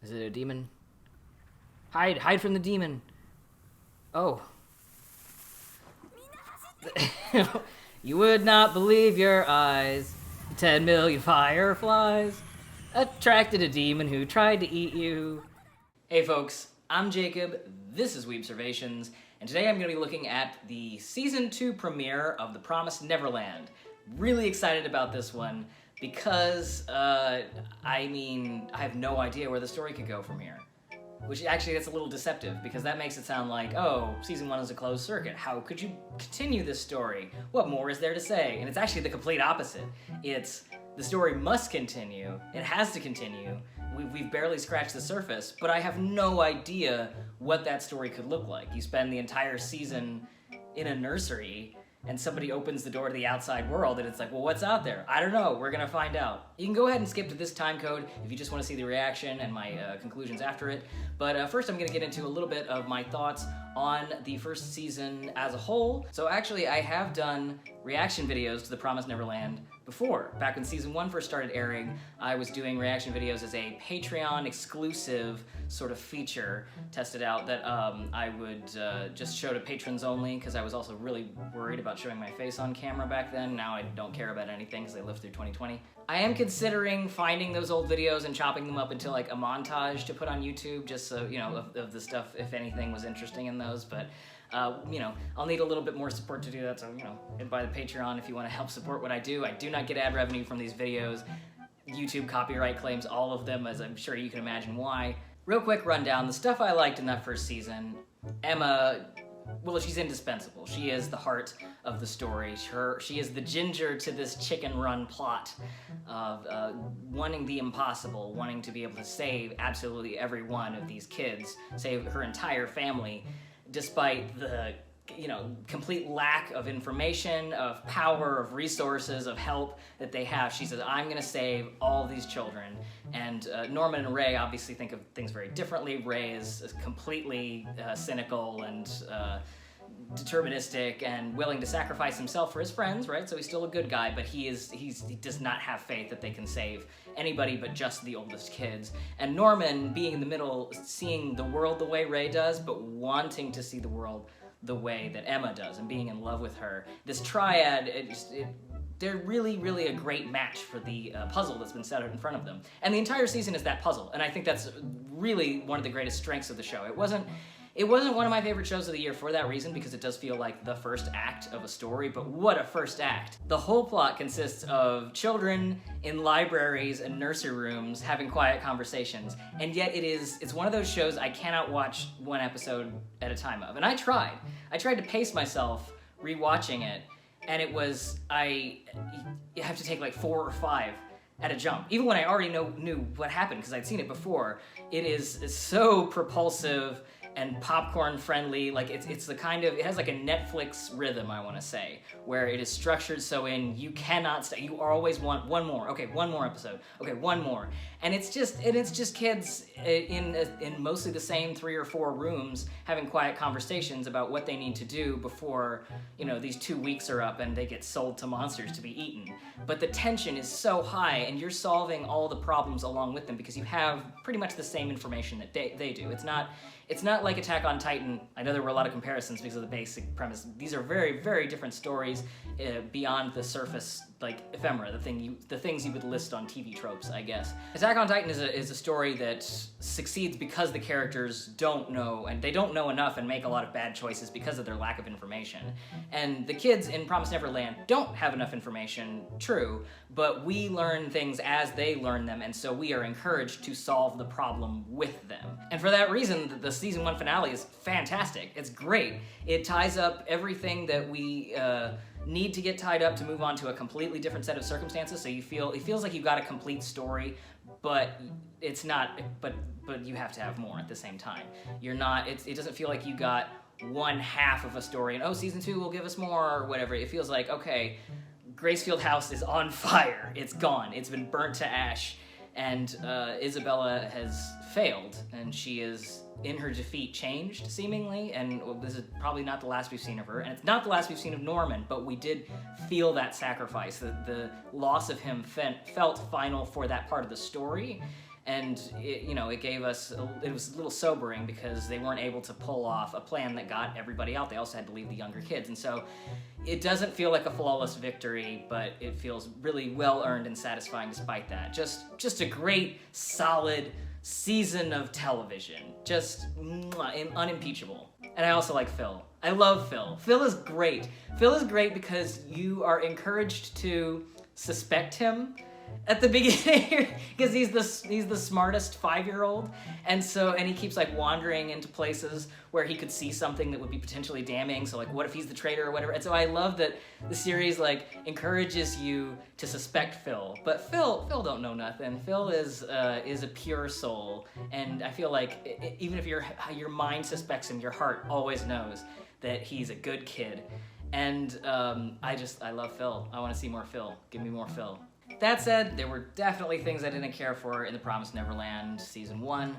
Is it a demon? Hide from the demon. Oh. You would not believe your eyes. 10 million fireflies attracted a demon who tried to eat you. Hey folks, I'm Jacob, this is Weebservations, and today I'm going to be looking at the Season 2 premiere of The Promised Neverland. Really excited about this one because, I have no idea where the story could go from here. Which actually that's a little deceptive because that makes it sound like, oh, Season 1 is a closed circuit. How could you continue this story? What more is there to say? And it's actually the complete opposite. It's the story must continue. It has to continue. We've barely scratched the surface, but I have no idea what that story could look like. You spend the entire season in a nursery and somebody opens the door to the outside world and it's like, well, what's out there? I don't know, we're gonna find out. You can go ahead and skip to this time code if you just wanna see the reaction and my conclusions after it. But first I'm gonna get into a little bit of my thoughts on the first season as a whole. So actually I have done reaction videos to The Promised Neverland before. Back when Season 1 first started airing, I was doing reaction videos as a Patreon exclusive sort of feature, tested out that I would just show to patrons only, because I was also really worried about showing my face on camera back then. Now I don't care about anything because I lived through 2020. I am considering finding those old videos and chopping them up into like a montage to put on YouTube, just so, you know, of the stuff, if anything was interesting in those, but you know, I'll need a little bit more support to do that, so, you know, hit by the Patreon if you want to help support what I do. I do not get ad revenue from these videos. YouTube copyright claims all of them, as I'm sure you can imagine why. Real quick rundown, the stuff I liked in that first season, Emma, well, she's indispensable. She is the heart of the story. She is the ginger to this chicken run plot of wanting the impossible, wanting to be able to save absolutely every one of these kids, save her entire family, despite the, you know, complete lack of information, of power, of resources, of help that they have. She says, I'm gonna save all these children. And Norman and Ray obviously think of things very differently. Ray is completely cynical and deterministic and willing to sacrifice himself for his friends, right? So he's still a good guy, but he does not have faith that they can save anybody but just the oldest kids. And Norman, being in the middle, seeing the world the way Ray does, but wanting to see the world the way that Emma does and being in love with her. This triad, they're really a great match for the puzzle that's been set out in front of them. And the entire season is that puzzle, and I think that's really one of the greatest strengths of the show. It wasn't one of my favorite shows of the year for that reason, because it does feel like the first act of a story, but what a first act. The whole plot consists of children in libraries and nursery rooms having quiet conversations, and yet it's one of those shows I cannot watch one episode at a time of. And I tried to pace myself rewatching it, and it was, you have to take like 4 or 5 at a jump. Even when I already knew what happened, because I'd seen it before, it is so propulsive and popcorn friendly. Like it's the kind of, it has like a Netflix rhythm, I want to say, where it is structured so you cannot stay. You always want one more. Okay, one more episode. Okay, one more. And it's just kids in mostly the same 3 or 4 rooms having quiet conversations about what they need to do before, you know, these 2 weeks are up and they get sold to monsters to be eaten. But the tension is so high, and you're solving all the problems along with them because you have pretty much the same information that they do. It's not like Attack on Titan. I know there were a lot of comparisons because of the basic premise. These are very different stories beyond the surface, like ephemera, the things you would list on TV tropes, I guess. Attack on Titan is a story that succeeds because the characters don't know, and they don't know enough and make a lot of bad choices because of their lack of information. And the kids in Promised Neverland don't have enough information, true, but we learn things as they learn them, and so we are encouraged to solve the problem with them. And for that reason, the Season 1 finale is fantastic. It's great. It ties up everything that we need to get tied up to move on to a completely different set of circumstances, so it feels like you've got a complete story, but it's not, but you have to have more at the same time. It doesn't feel like you got one half of a story and, oh, Season 2 will give us more, or whatever. It feels like, okay, Gracefield House is on fire. It's gone. It's been burnt to ash. And Isabella has failed, and she is in her defeat changed, seemingly, and this is probably not the last we've seen of her, and it's not the last we've seen of Norman, but we did feel that sacrifice, the loss of him felt final for that part of the story, and it gave us, it was a little sobering because they weren't able to pull off a plan that got everybody out. They also had to leave the younger kids, and so it doesn't feel like a flawless victory, but it feels really well earned and satisfying despite that. Just a great, solid season of television. Just unimpeachable. And I also like Phil. I love Phil. Phil is great. Phil is great because you are encouraged to suspect him at the beginning because he's the smartest 5-year-old, and he keeps like wandering into places where he could see something that would be potentially damning. So like, what if he's the traitor or whatever? And so I love that the series like encourages you to suspect Phil, but Phil don't know nothing. Phil is a pure soul, and I feel like even if your mind suspects him, your heart always knows that he's a good kid. And I love Phil. I want to see more Phil. Give me more Phil. That said, there were definitely things I didn't care for in The Promised Neverland Season 1.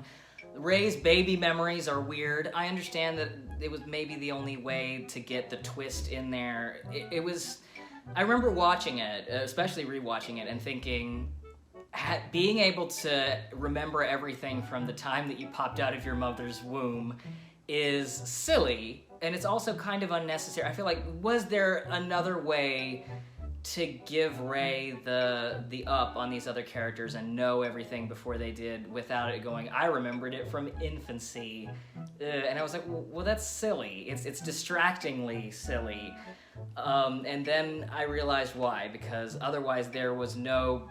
Ray's baby memories are weird. I understand that it was maybe the only way to get the twist in there. I remember watching it, especially rewatching it, and thinking, being able to remember everything from the time that you popped out of your mother's womb is silly, and it's also kind of unnecessary. I feel like, was there another way to give Ray the up on these other characters and know everything before they did without it going, I remembered it from infancy, and I was like, well, that's silly. It's distractingly silly. And then I realized why, because otherwise there was no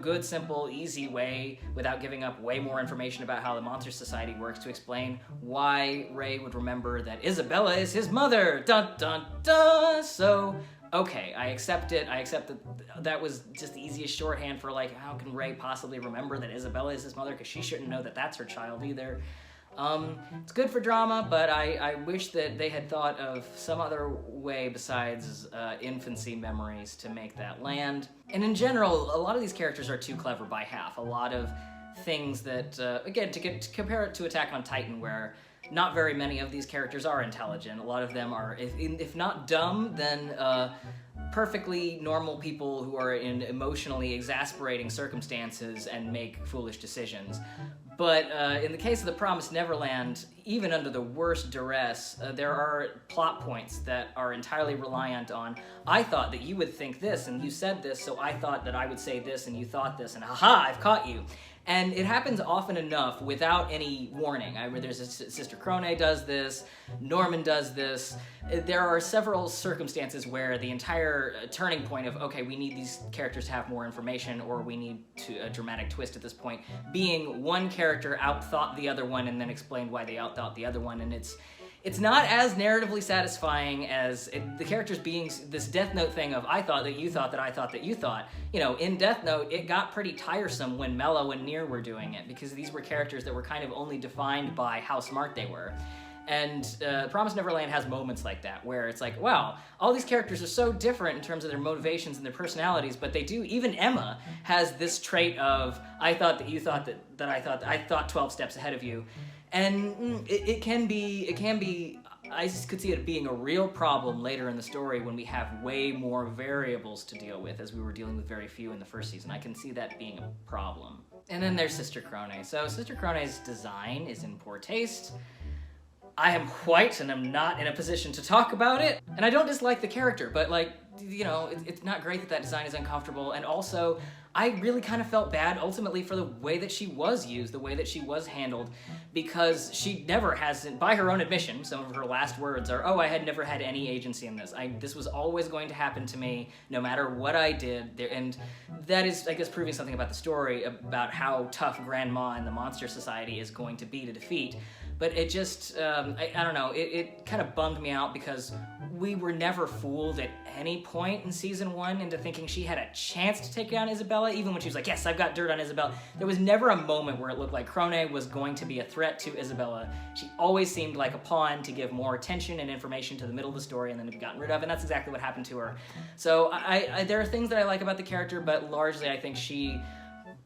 good, simple, easy way without giving up way more information about how the Monster Society works to explain why Ray would remember that Isabella is his mother. Dun dun dun. So okay, I accept it. I accept that was just the easiest shorthand for like, how can Ray possibly remember that Isabella is his mother? Because she shouldn't know that that's her child either. It's good for drama, but I wish that they had thought of some other way besides infancy memories to make that land. And in general, a lot of these characters are too clever by half. A lot of things that, again, to compare it to Attack on Titan, where not very many of these characters are intelligent. A lot of them are, if not dumb, then perfectly normal people who are in emotionally exasperating circumstances and make foolish decisions. But in the case of The Promised Neverland, even under the worst duress, there are plot points that are entirely reliant on, I thought that you would think this, and you said this, so I thought that I would say this, and you thought this, and haha, I've caught you. And it happens often enough without any warning. There's Sister Crone does this, Norman does this. There are several circumstances where the entire turning point of, okay, we need these characters to have more information, or we need a dramatic twist at this point, being one character outthought the other one and then explained why they outthought the other one, and it's not as narratively satisfying as the characters being this Death Note thing of, I thought that you thought that I thought that you thought. In Death Note, it got pretty tiresome when Mello and Nier were doing it, because these were characters that were kind of only defined by how smart they were. And Promised Neverland has moments like that, where it's like, wow, all these characters are so different in terms of their motivations and their personalities, but they do, even Emma has this trait of, I thought that you thought that I thought 12 steps ahead of you. And it can be, I just could see it being a real problem later in the story when we have way more variables to deal with, as we were dealing with very few in the first season. I can see that being a problem. And then there's Sister Crone. So Sister Crone's design is in poor taste. I am white and I'm not in a position to talk about it. And I don't dislike the character, but it's not great that design is uncomfortable. And also, I really kind of felt bad ultimately for the way that she was used, the way that she was handled, because she never has, by her own admission, some of her last words are, oh, I had never had any agency in this. This was always going to happen to me, no matter what I did. And that is, I guess, proving something about the story, about how tough Grandma and the Monster Society is going to be to defeat. But it just, I don't know, it kind of bummed me out because we were never fooled at any point in season 1 into thinking she had a chance to take down Isabella, even when she was like, yes, I've got dirt on Isabella. There was never a moment where it looked like Crone was going to be a threat to Isabella. She always seemed like a pawn to give more attention and information to the middle of the story and then to be gotten rid of, and that's exactly what happened to her. So there are things that I like about the character, but largely I think she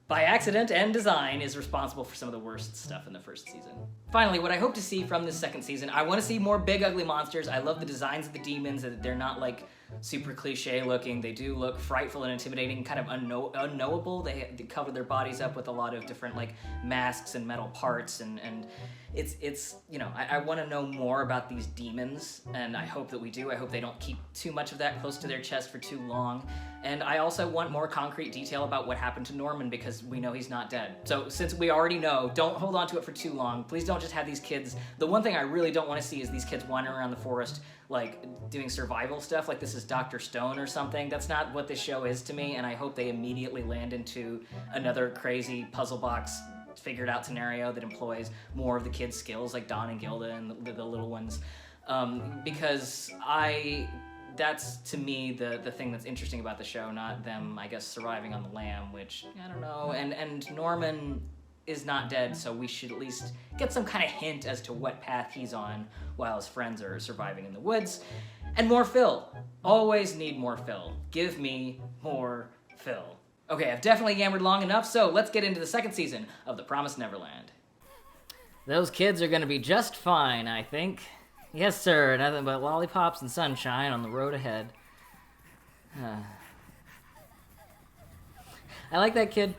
by accident and design, is responsible for some of the worst stuff in the first season. Finally, what I hope to see from this second season, I want to see more big ugly monsters. I love the designs of the demons, that they're not like super cliche looking. They do look frightful and intimidating, kind of unknowable. They cover their bodies up with a lot of different like masks and metal parts, and it's you know, I want to know more about these demons, and I hope that we do. I hope they don't keep too much of that close to their chest for too long. And I also want more concrete detail about what happened to Norman, because we know he's not dead. So since we already know, don't hold on to it for too long. Please don't just have these kids. The one thing I really don't want to see is these kids wandering around the forest like doing survival stuff like this is Dr. Stone or something. That's not what this show is to me, and I hope they immediately land into another crazy puzzle box figured out scenario that employs more of the kids' skills like Don and Gilda and the little ones, because that's to me the thing that's interesting about the show, not them, I guess, surviving on the lam, which I don't know. And Norman is not dead, so we should at least get some kind of hint as to what path he's on while his friends are surviving in the woods. And more Phil. Always need more Phil. Give me more Phil. Okay, I've definitely yammered long enough, so let's get into the second season of The Promised Neverland. Those kids are gonna be just fine, I think. Yes, sir, nothing but lollipops and sunshine on the road ahead. I like that kid.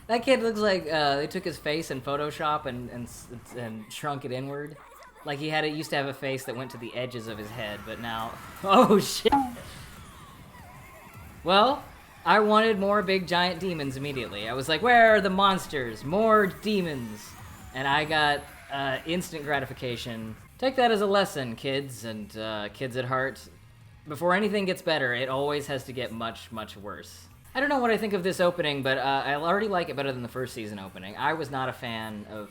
That kid looks like they took his face in Photoshop and shrunk it inward. Like he used to have a face that went to the edges of his head, but now... Oh, shit! Well, I wanted more big giant demons immediately. I was like, where are the monsters? More demons! And I got instant gratification. Take that as a lesson, kids, and kids at heart. Before anything gets better, it always has to get much, much worse. I don't know what I think of this opening, but I already like it better than the first season opening. I was not a fan of...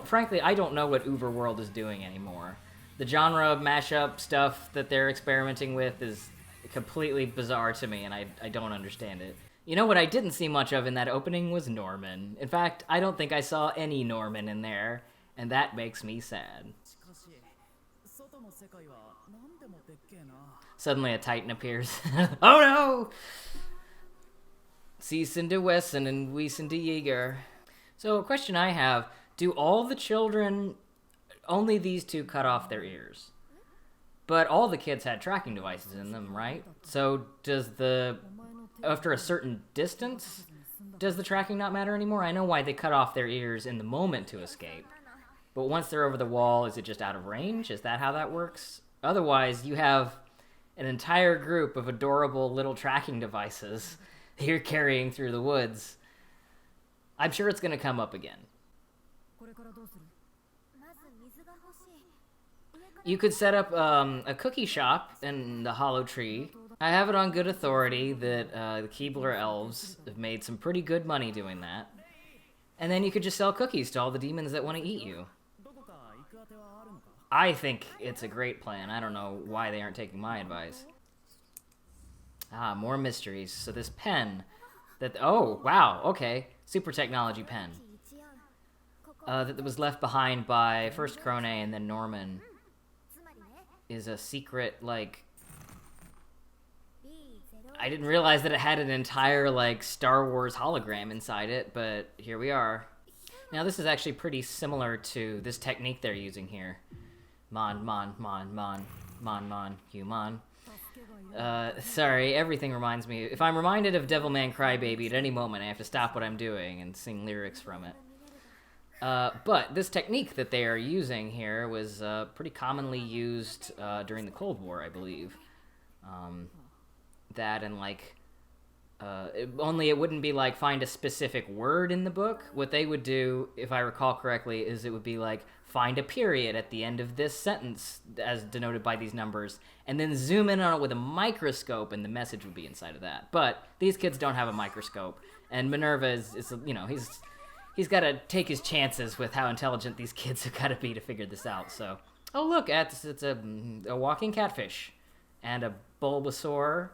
Frankly, I don't know what Uberworld is doing anymore. The genre of mashup stuff that they're experimenting with is completely bizarre to me, and I don't understand it. You know what I didn't see much of in that opening was Norman. In fact, I don't think I saw any Norman in there, and that makes me sad. Suddenly a Titan appears. Oh no! Ceasen de Wesson and Wiesen de Jaeger. So a question I have, do all the children, only these two cut off their ears? But all the kids had tracking devices in them, right? So after a certain distance, does the tracking not matter anymore? I know why they cut off their ears in the moment to escape. But once they're over the wall, is it just out of range? Is that how that works? Otherwise, you have an entire group of adorable little tracking devices you're carrying through the woods. I'm sure it's going to come up again. You could set up a cookie shop in the Hollow Tree. I have it on good authority that the Keebler elves have made some pretty good money doing that. And then you could just sell cookies to all the demons that want to eat you. I think it's a great plan. I don't know why they aren't taking my advice. Ah, more mysteries. So this pen oh, wow, okay. Super technology pen. That was left behind by first Crone and then Norman is a secret, like... I didn't realize that it had an entire, like, Star Wars hologram inside it, but here we are. Now, this is actually pretty similar to this technique they're using here. Human. Sorry, everything reminds me. If I'm reminded of Devilman Crybaby at any moment, I have to stop what I'm doing and sing lyrics from it. But this technique that they are using here was pretty commonly used during the Cold War, I believe. That and like... only it wouldn't be like find a specific word in the book. What they would do, if I recall correctly, is it would be like find a period at the end of this sentence as denoted by these numbers, and then zoom in on it with a microscope and the message would be inside of that. But these kids don't have a microscope, and Minerva is you know, he's got to take his chances with how intelligent these kids have got to be to figure this out. So, oh look, it's a walking catfish, and a Bulbasaur,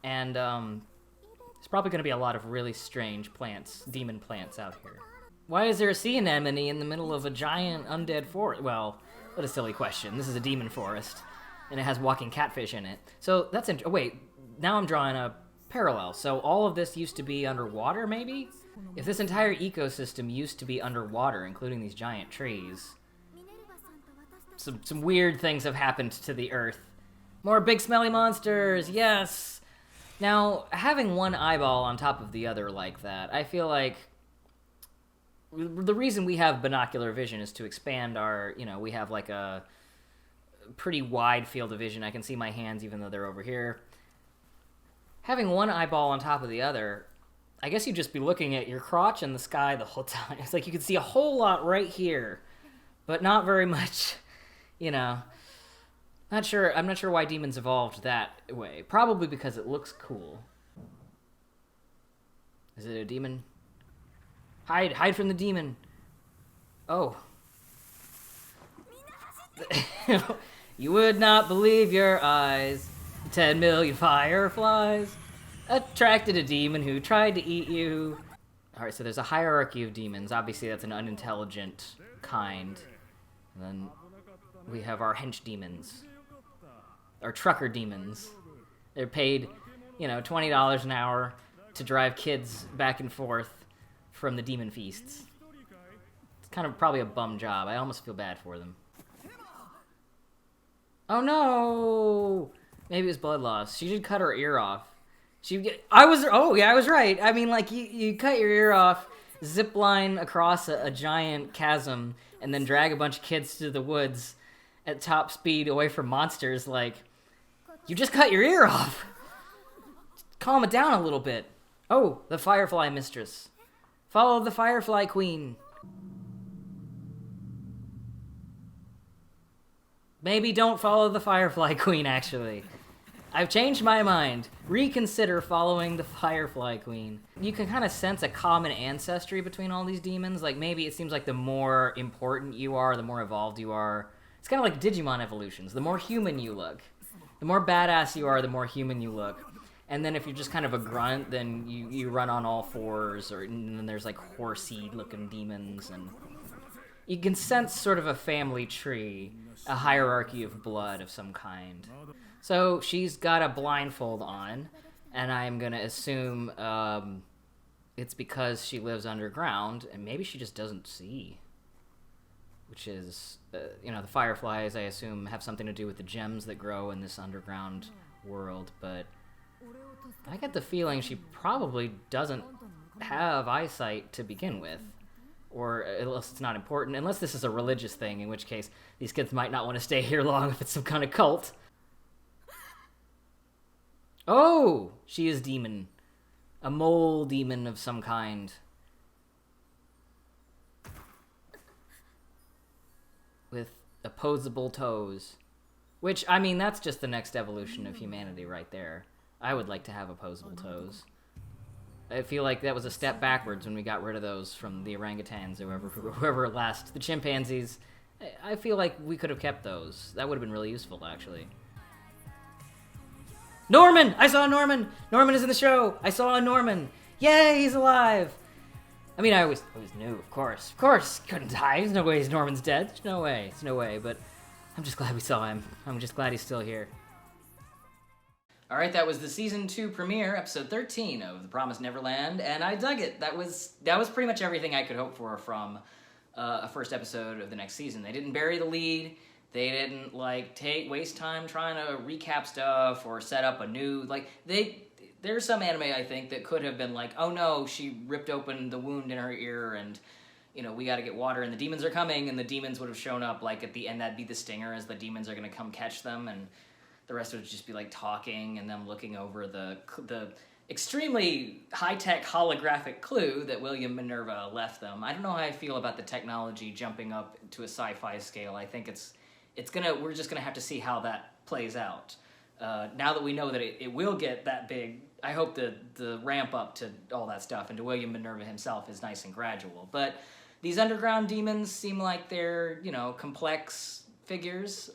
and there's probably going to be a lot of really strange plants, demon plants out here. Why is there a sea anemone in the middle of a giant undead forest? Well, what a silly question. This is a demon forest, and it has walking catfish in it. So that's oh wait, now I'm drawing a parallel. So all of this used to be underwater, maybe? If this entire ecosystem used to be underwater, including these giant trees, some weird things have happened to the Earth. More big smelly monsters, yes! Now, having one eyeball on top of the other like that, I feel like the reason we have binocular vision is to expand our, we have like a pretty wide field of vision. I can see my hands even though they're over here. Having one eyeball on top of the other, I guess you'd just be looking at your crotch and the sky the whole time. It's like you could see a whole lot right here, but not very much, I'm not sure why demons evolved that way. Probably because it looks cool. Is it a demon? Hide from the demon. Oh. You would not believe your eyes. 10 million fireflies attracted a demon who tried to eat you. Alright, so there's a hierarchy of demons. Obviously, that's an unintelligent kind. And then we have our hench demons. Our trucker demons. They're paid, $20 an hour to drive kids back and forth from the demon feasts. It's kind of probably a bum job. I almost feel bad for them. Oh no! Maybe it was blood loss. She did cut her ear off. I was right. I mean, like, you cut your ear off, zip line across a giant chasm, and then drag a bunch of kids through the woods at top speed away from monsters, like, you just cut your ear off! Calm it down a little bit. Oh, the Firefly Mistress. Follow the Firefly Queen. Maybe don't follow the Firefly Queen, actually. I've changed my mind. Reconsider following the Firefly Queen. You can kind of sense a common ancestry between all these demons. Like, maybe it seems like the more important you are, the more evolved you are. It's kind of like Digimon evolutions. The more human you look, the more badass you are, the more human you look. And then if you're just kind of a grunt, then you run on all fours, and then there's like horsey-looking demons, and you can sense sort of a family tree, a hierarchy of blood of some kind. So she's got a blindfold on, and I'm gonna assume it's because she lives underground, and maybe she just doesn't see. Which is, the fireflies, I assume, have something to do with the gems that grow in this underground world, but I get the feeling she probably doesn't have eyesight to begin with. Or unless it's not important, unless this is a religious thing, in which case these kids might not want to stay here long if it's some kind of cult. Oh! She is demon. A mole demon of some kind. With opposable toes. Which, I mean, that's just the next evolution of humanity right there. I would like to have opposable toes. I feel like that was a step backwards when we got rid of those from the orangutans, or whoever last. The chimpanzees, I feel like we could have kept those. That would have been really useful, actually. Norman! I saw Norman! Norman is in the show! I saw Norman! Yay, he's alive! I mean, I always knew, of course. Of course, couldn't die. There's no way Norman's dead. There's no way. There's no way, but I'm just glad we saw him. I'm just glad he's still here. Alright, that was the Season 2 premiere, Episode 13 of The Promised Neverland, and I dug it. That was pretty much everything I could hope for from a first episode of the next season. They didn't bury the lead. They didn't, waste time trying to recap stuff or set up a new, there's some anime, I think, that could have been like, oh no, she ripped open the wound in her ear and, we gotta get water and the demons are coming, and the demons would have shown up, at the end, that'd be the stinger, as the demons are gonna come catch them, and the rest would just be, talking and them looking over the extremely high-tech holographic clue that William Minerva left them. I don't know how I feel about the technology jumping up to a sci-fi scale. I think we're just gonna have to see how that plays out. Now that we know that it will get that big, I hope the ramp up to all that stuff and to William Minerva himself is nice and gradual. But these underground demons seem like they're, complex figures,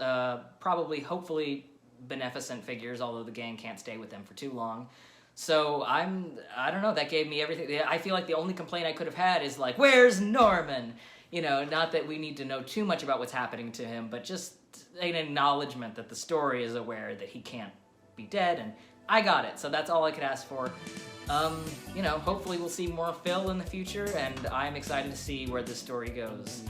probably, hopefully, beneficent figures, although the gang can't stay with them for too long. So I don't know, that gave me everything. I feel like the only complaint I could have had is where's Norman? Not that we need to know too much about what's happening to him, but just an acknowledgement that the story is aware that he can't be dead, and I got it, so that's all I could ask for. Hopefully we'll see more Phil in the future, and I'm excited to see where this story goes.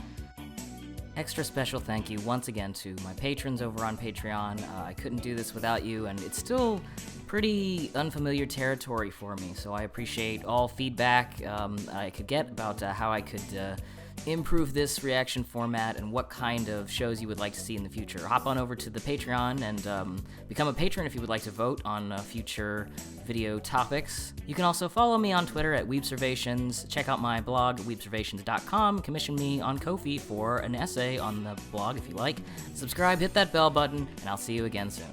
Extra special thank you once again to my patrons over on Patreon. I couldn't do this without you, and it's still pretty unfamiliar territory for me, so I appreciate all feedback I could get about how I could improve this reaction format and what kind of shows you would like to see in the future. Hop on over to the Patreon and become a patron if you would like to vote on future video topics. You can also follow me on Twitter at Weebservations, check out my blog at weebservations.com, commission me on Ko-fi for an essay on the blog if you like. Subscribe, hit that bell button, and I'll see you again soon.